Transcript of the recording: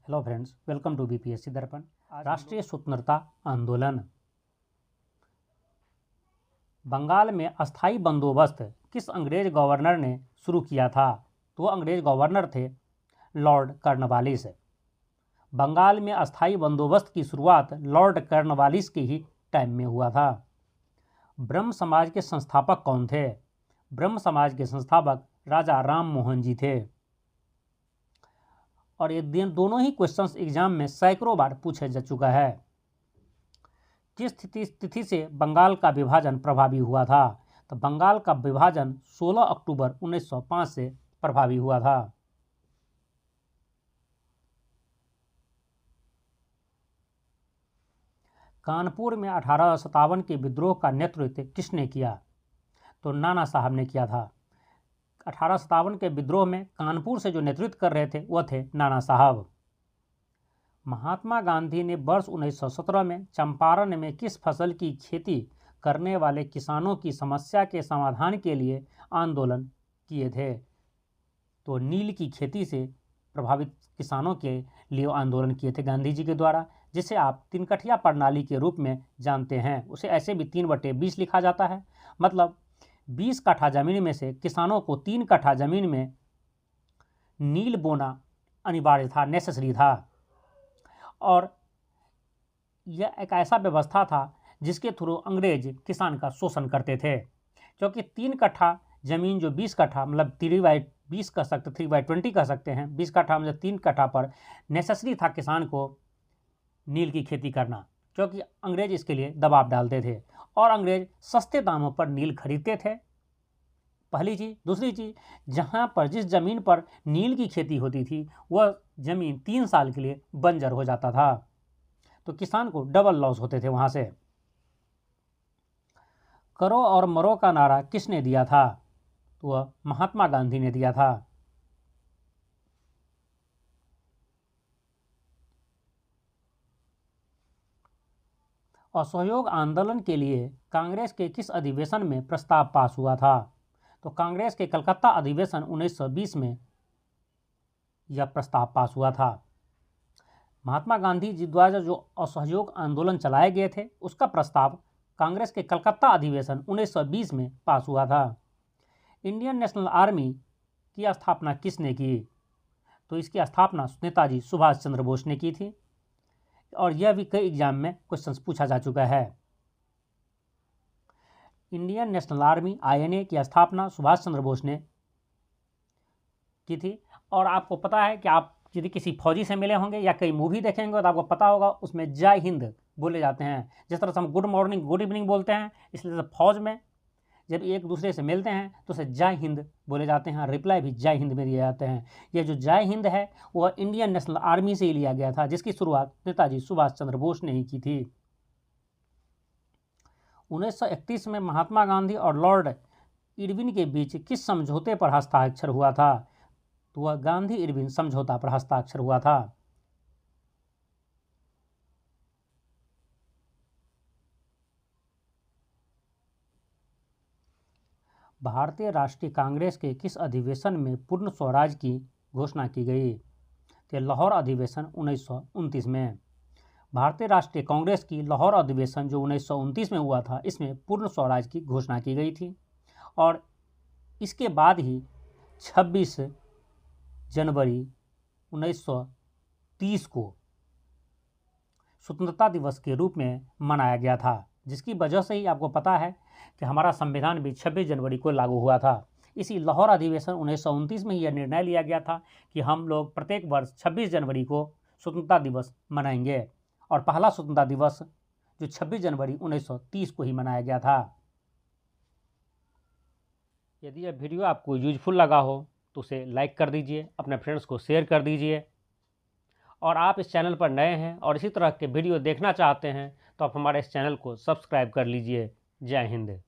Hello friends, welcome to BPSC Darpan. राष्ट्रीय स्वतंत्रता आंदोलन। बंगाल में अस्थाई बंदोबस्त किस अंग्रेज गवर्नर ने शुरू किया था? तो वो अंग्रेज गवर्नर थे लॉर्ड कॉर्नवालिस। बंगाल में अस्थाई बंदोबस्त की शुरुआत लॉर्ड कॉर्नवालिस के ही टाइम में हुआ था। ब्रह्म समाज के संस्थापक कौन थे? ब्रह्म समाज के संस्थापक राजा राम मोहन जी थे। और ये दोनों ही क्वेश्चंस एग्जाम में सैकड़ों बार पूछा जा चुका है। किस तिथि से बंगाल का विभाजन प्रभावी हुआ था? तो बंगाल का विभाजन 16 अक्टूबर 1905 से प्रभावी हुआ था। कानपुर में 1857 के विद्रोह का नेतृत्व किसने किया? तो नाना साहब ने किया था। 1857 के विद्रोह में कानपुर से जो नेतृत्व कर रहे थे वह थे नाना साहब। महात्मा गांधी ने वर्ष 1917 में चंपारण में किस फसल की खेती करने वाले किसानों की समस्या के समाधान के लिए आंदोलन किए थे? तो नील की खेती से प्रभावित किसानों के लिए आंदोलन किए थे गांधी जी के द्वारा, जिसे आप तीन-कठिया प्रणाली के रूप में जानते हैं। उसे ऐसे भी 3/20 लिखा जाता है। मतलब 20 कट्ठा ज़मीन में से किसानों को 3 कट्ठा ज़मीन में नील बोना अनिवार्य था, नेसेसरी था। और यह एक ऐसा व्यवस्था था जिसके थ्रू अंग्रेज किसान का शोषण करते थे, क्योंकि 3 कट्ठा ज़मीन जो 20 कट्ठा मतलब 3/20 कह सकते, 3/20 कह सकते हैं। 20 कट्ठा मतलब 3 कट्ठा पर नेसेसरी था किसान को नील की खेती करना, क्योंकि अंग्रेज इसके लिए दबाव डालते थे और अंग्रेज सस्ते दामों पर नील खरीदते थे, पहली चीज़। दूसरी चीज़, जहाँ पर जिस ज़मीन पर नील की खेती होती थी वह ज़मीन 3 साल के लिए बंजर हो जाता था, तो किसान को डबल लॉस होते थे वहाँ से। करो और मरो का नारा किसने दिया था? तो वह महात्मा गांधी ने दिया था। असहयोग आंदोलन के लिए कांग्रेस के किस अधिवेशन में प्रस्ताव पास हुआ था? तो कांग्रेस के कलकत्ता अधिवेशन 1920 में यह प्रस्ताव पास हुआ था। महात्मा गांधी जी द्वारा जो असहयोग आंदोलन चलाए गए थे उसका प्रस्ताव कांग्रेस के कलकत्ता अधिवेशन 1920 में पास हुआ था। इंडियन नेशनल आर्मी की स्थापना किसने की? तो इसकी स्थापना नेताजी सुभाष चंद्र बोस ने की थी, और यह भी कई एग्जाम में क्वेश्चंस पूछा जा चुका है। इंडियन नेशनल आर्मी INA की स्थापना सुभाष चंद्र बोस ने की थी। और आपको पता है कि आप यदि किसी फौजी से मिले होंगे या कई मूवी देखेंगे तो आपको पता होगा उसमें जय हिंद बोले जाते हैं। जिस तरह से हम गुड मॉर्निंग गुड इवनिंग बोलते हैं, इसलिए फौज में जब एक दूसरे से मिलते हैं तो उसे जय हिंद बोले जाते हैं, रिप्लाई भी जय हिंद में दिए जाते हैं। ये जो जय हिंद है वह इंडियन नेशनल आर्मी से ही लिया गया था, जिसकी शुरुआत नेताजी सुभाष चंद्र बोस ने ही की थी। 1931 में महात्मा गांधी और लॉर्ड इरविन के बीच किस समझौते पर हस्ताक्षर हुआ था? तो वह गांधी इरविन समझौता पर हस्ताक्षर हुआ था। भारतीय राष्ट्रीय कांग्रेस के किस अधिवेशन में पूर्ण स्वराज की घोषणा की गई? तो लाहौर अधिवेशन 1929 में। भारतीय राष्ट्रीय कांग्रेस की लाहौर अधिवेशन जो 1929 में हुआ था, इसमें पूर्ण स्वराज की घोषणा की गई थी। और इसके बाद ही 26 जनवरी 1930 को स्वतंत्रता दिवस के रूप में मनाया गया था, जिसकी वजह से ही आपको पता है कि हमारा संविधान भी 26 जनवरी को लागू हुआ था। इसी लाहौर अधिवेशन 1929 में यह निर्णय लिया गया था कि हम लोग प्रत्येक वर्ष 26 जनवरी को स्वतंत्रता दिवस मनाएंगे, और पहला स्वतंत्रता दिवस जो 26 जनवरी 1930 को ही मनाया गया था। यदि यह वीडियो आपको यूजफुल लगा हो तो उसे लाइक कर दीजिए, अपने फ्रेंड्स को शेयर कर दीजिए, और आप इस चैनल पर नए हैं और इसी तरह के वीडियो देखना चाहते हैं तो आप हमारे इस चैनल को सब्सक्राइब कर लीजिए। जय हिंद।